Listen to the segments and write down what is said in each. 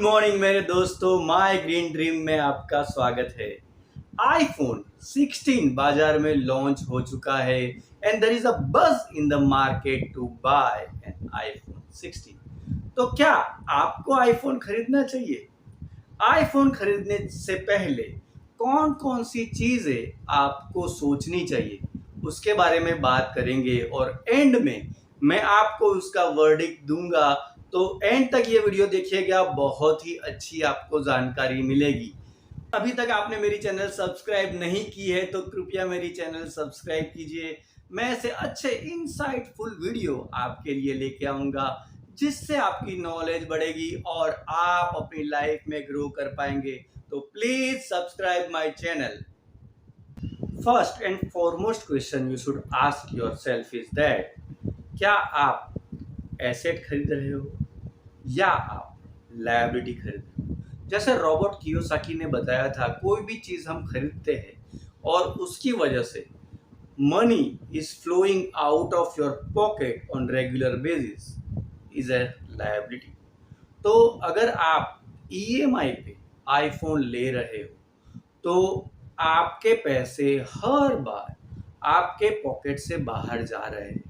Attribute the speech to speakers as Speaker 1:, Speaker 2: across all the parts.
Speaker 1: Morning मेरे दोस्तों, my green dream में आपका स्वागत है। आईफोन 16 बाजार में लॉन्च हो चुका है and there is a buzz in the market to buy an iPhone 16। तो क्या आपको आईफोन खरीदना चाहिए? आईफोन खरीदने से पहले कौन कौन सी चीजें आपको सोचनी चाहिए, उसके बारे में बात करेंगे और एंड में मैं आपको उसका वर्डिक्ट दूंगा। तो एंड तक ये वीडियो देखिएगा, बहुत ही अच्छी आपको जानकारी मिलेगी। अभी तक आपने मेरी चैनल सब्सक्राइब नहीं की है तो कृपया मेरी चैनल सब्सक्राइब कीजिए। मैं ऐसे अच्छे इनसाइटफुल वीडियो आपके लिए लेके आऊंगा जिससे आपकी नॉलेज बढ़ेगी और आप अपनी लाइफ में ग्रो कर पाएंगे। तो please subscribe my channel. First and foremost question you should ask yourself is that क्या आप एसेट खरीद रहे हो या आप लायबिलिटी खरीद रहे हो? जैसे रॉबर्ट कियोसाकी ने बताया था, कोई भी चीज हम खरीदते हैं और उसकी वजह से money is flowing out of your pocket on regular basis is a liability. तो अगर आप ईएमआई पे आईफोन ले रहे हो तो आपके पैसे हर बार आपके पॉकेट से बाहर जा रहे हैं,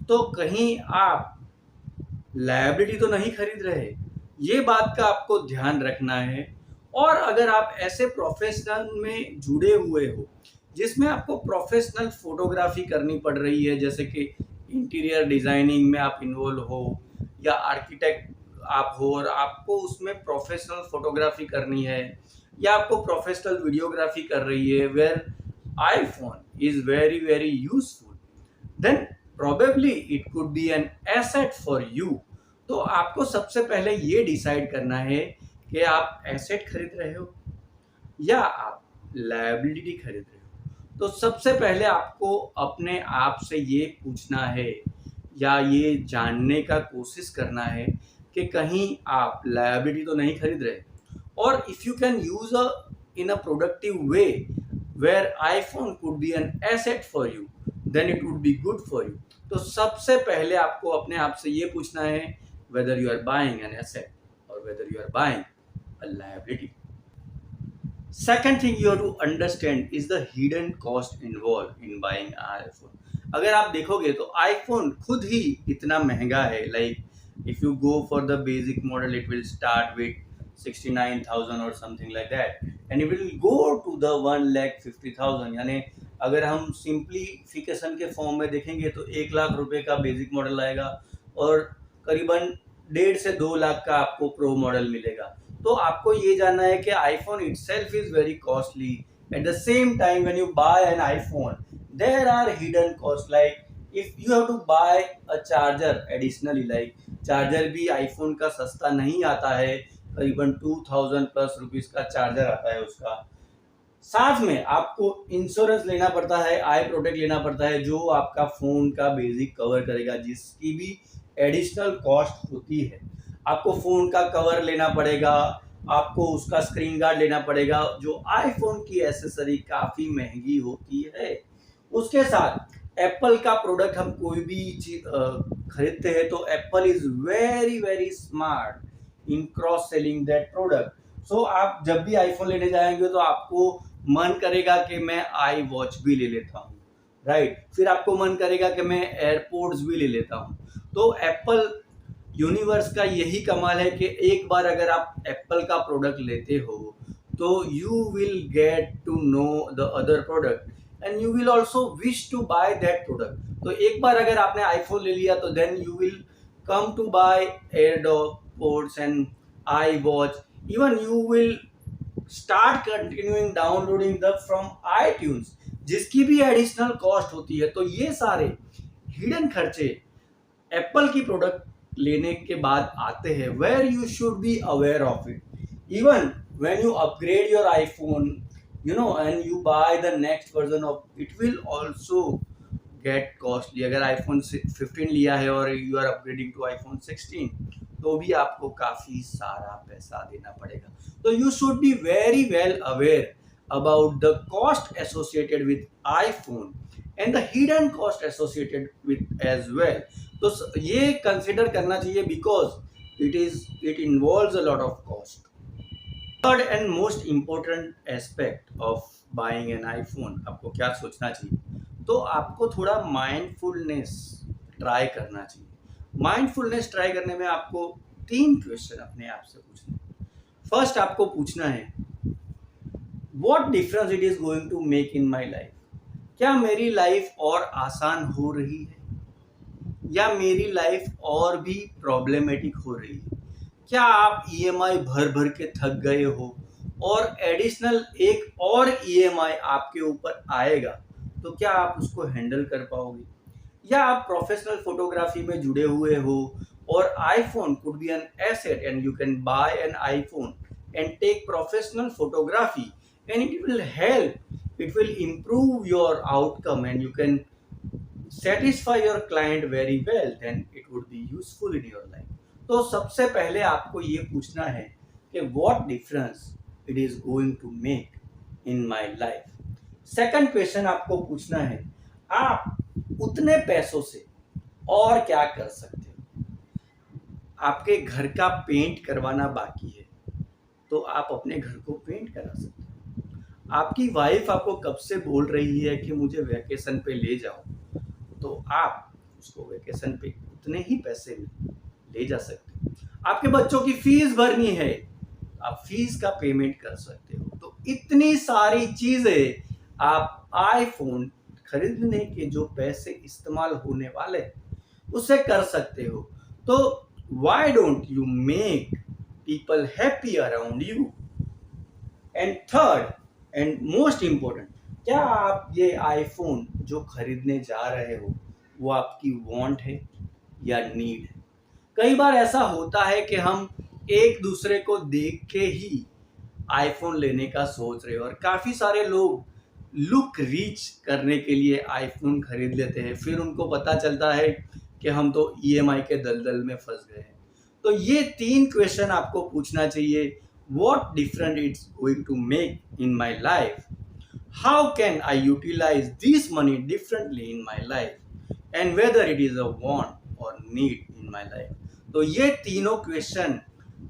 Speaker 1: तो कहीं आप लायबिलिटी तो नहीं खरीद रहे। ये बात का आपको ध्यान रखना है। और अगर आप ऐसे प्रोफेशनल में जुड़े हुए हो जिसमें आपको प्रोफेशनल फोटोग्राफी करनी पड़ रही है, जैसे कि इंटीरियर डिजाइनिंग में आप इन्वॉल्व हो या आर्किटेक्ट आप हो और आपको उसमें प्रोफेशनल फोटोग्राफी करनी है या आपको प्रोफेशनल वीडियोग्राफी कर रही है, where iPhone is very very useful, then probably it could be an asset for you। तो आपको सबसे पहले ये डिसाइड करना है कि आप एसेट खरीद रहे हो या आप लायबिलिटी खरीद रहे हो। तो सबसे पहले आपको अपने आप से ये पूछना है या ये जानने का कोशिश करना है कि कहीं आप लायबिलिटी तो नहीं खरीद रहे। और if you can use in a productive way where iPhone could be an asset for you, then it would be good for you. तो सबसे पहले आपको अपने आप से ये पूछना है whether you are buying an asset or whether you are buying a liability। Second thing you have to understand is the hidden cost involved in buying an iPhone। अगर आप देखोगे तो आईफोन खुद ही इतना महंगा है। Like if you go for the basic model it will start with 69,000 और something like that and it will go to the 1,50,000। यानी अगर हम सिंप्लीफिकेशन के फॉर्म में देखेंगे तो 1 लाख रुपए का बेसिक मॉडल आएगा और करीबन 1.5 से 2 लाख का आपको प्रो मॉडल मिलेगा। तो आपको ये जानना है कि iPhone itself is very costly. At the same time when you buy an iPhone there are hidden cost, like if you have to buy a charger additionally, like charger भी iPhone का सस्ता नहीं आता है, करीबन 2000 प्लस रुपीज का charger आता है उसका। साथ में आपको इंश्योरेंस लेना पड़ता है, आई प्रोटेक्ट लेना पड़ता है जो आपका फोन का बेसिक कवर करेगा, जिसकी भी एडिशनल कॉस्ट होती है। आपको फोन का कवर लेना पड़ेगा, आपको उसका स्क्रीन गार्ड लेना पड़ेगा, जो आईफोन की एसेसरी काफी महंगी होती है। उसके साथ एप्पल का प्रोडक्ट हम कोई भी चीज खरीदते हैं तो Apple is very very smart in cross selling that product. So आप जब भी आईफोन लेने जाएंगे तो आपको मन करेगा कि मैं आई वॉच भी ले लेता हूँ, राइट। फिर आपको मन करेगा कि मैं एयरपोर्ट्स भी ले लेता हूँ। तो एप्पल यूनिवर्स का यही कमाल है कि एक बार अगर आप एप्पल का प्रोडक्ट लेते हो तो you will get to know the other product and you will also wish to buy that product. तो एक बार अगर आपने आईफोन ले लिया तो then you will come to buy airports and I watch, even you will start continuing downloading the from iTunes, जिसकी भी एडिशनल कॉस्ट होती है। तो ये सारे हिडन खर्चे एप्पल की प्रोडक्ट लेने के बाद आते हैं, where you should be aware of it. Even when you upgrade your iPhone and you buy the next version of it will also get costly. अगर आईफोन 15 लिया है और you are upgrading to iPhone 16 तो भी आपको काफी सारा पैसा देना पड़ेगा। तो you should be very well aware about the cost associated with iPhone and the hidden cost associated with as well. तो ये कंसिडर करना चाहिए because it involves a lot of cost. Third and most important aspect of buying an iPhone, आपको क्या सोचना चाहिए? तो आपको थोड़ा माइंडफुलनेस ट्राई करना चाहिए। माइंडफुलनेस ट्राई करने में आपको 3 क्वेश्चन अपने आप से पूछने। फर्स्ट आपको पूछना है, what difference it is going to make in my life? क्या मेरी लाइफ और आसान हो रही है या मेरी लाइफ और भी प्रॉब्लमेटिक हो रही है? क्या आप ईएमआई भर भर के थक गए हो और एडिशनल एक और ईएमआई आपके ऊपर आएगा, तो क्या आप उसको हैंडल कर पाओगे? या आप प्रोफेशनल फोटोग्राफी में जुड़े हुए हो और iPhone could be an asset and you can buy an iPhone and take professional photography and it will improve your outcome and you can satisfy your client very well, then it would be useful in your life. तो सबसे पहले आपको ये पूछना है कि what difference it is going to make in my life. Second question आपको पूछना है, आप उतने पैसों से और क्या कर सकते हो? आपके घर का पेंट करवाना बाकी है तो आप अपने घर को पेंट करा सकते हो। आपकी वाइफ आपको कब से बोल रही है कि मुझे वैकेशन पे ले जाओ, तो आप उसको वैकेशन पे उतने ही पैसे में ले जा सकते हो। आपके बच्चों की फीस भरनी है, आप फीस का पेमेंट कर सकते हो। तो इतनी सारी चीजें आप आईफोन खरीदने के जो पैसे इस्तेमाल होने वाले उससे कर सकते हो। तो why don't you make people happy around you? And third and most important, क्या आप ये आईफोन जो खरीदने जा रहे हो वो आपकी वांट है या नीड है? कई बार ऐसा होता है कि हम एक दूसरे को देख के ही आईफोन लेने का सोच रहे हो और काफ़ी सारे लोग लुक रीच करने के लिए आईफोन खरीद लेते हैं, फिर उनको पता चलता है कि हम तो ईएमआई के दलदल में फंस गए हैं। तो ये 3 क्वेश्चन आपको पूछना चाहिए, what different it's going to make in my life, how can I utilise this money differently in my life, and whether it is a want or need in my life. तो ये तीनों question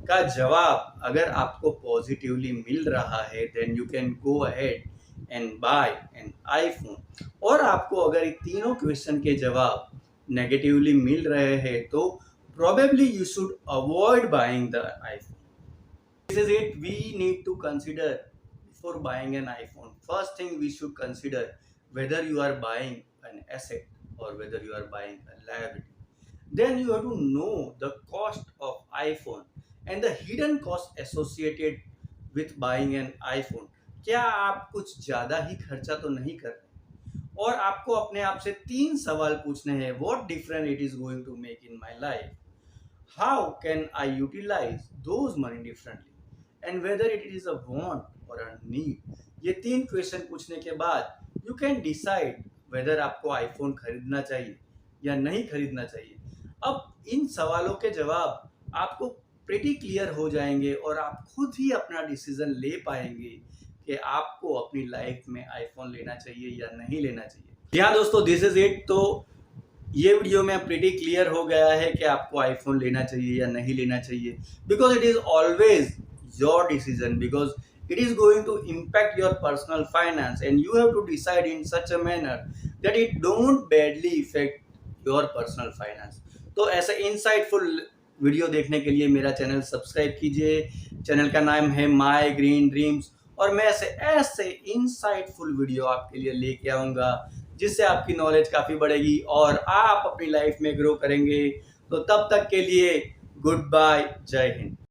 Speaker 1: का जवाब अगर आपको positively मिल रहा है, then you can go ahead and buy an iPhone. और आपको अगर इन तीनों क्वेश्चन के जवाब नेगेटिवली मिल रहे हैं तो probably you should avoid buying the iPhone. This is it. We need to consider before buying an iPhone. First thing we should consider whether you are buying an asset or whether you are buying a liability. Then you have to know the cost of iPhone and the hidden cost associated with buying an iPhone. क्या आप कुछ ज़्यादा ही खर्चा तो नहीं कर रहे? और आपको अपने आप से 3 सवाल पूछने हैं, what difference it is going to make in my life, how can I utilize those money differently, and whether it is a want or a need. ये 3 क्वेश्चन पूछने के बाद you can decide whether आपको iPhone खरीदना चाहिए या नहीं खरीदना चाहिए। अब इन सवालों के जवाब आपको प्रीटी क्लियर हो जाएंगे और आप खुद ही अपना डिसीजन ले पाएंगे कि आपको अपनी लाइफ में आईफोन लेना चाहिए या नहीं लेना चाहिए। हाँ दोस्तों, दिस इज इट। तो ये वीडियो में प्रीटी क्लियर हो गया है कि आपको आईफोन लेना चाहिए या नहीं लेना चाहिए, because it is always your decision, because it is going to impact your personal finance and you have to decide in such a manner that it don't badly affect your personal finance. तो ऐसे insightful video देखने के लिए मेरा channel subscribe कीजिए। Channel का नाम है माई ग्रीन ड्रीम्स और मैं ऐसे इनसाइटफुल वीडियो आपके लिए लेके आऊँगा जिससे आपकी नॉलेज काफ़ी बढ़ेगी और आप अपनी लाइफ में ग्रो करेंगे। तो तब तक के लिए गुड बाय, जय हिंद।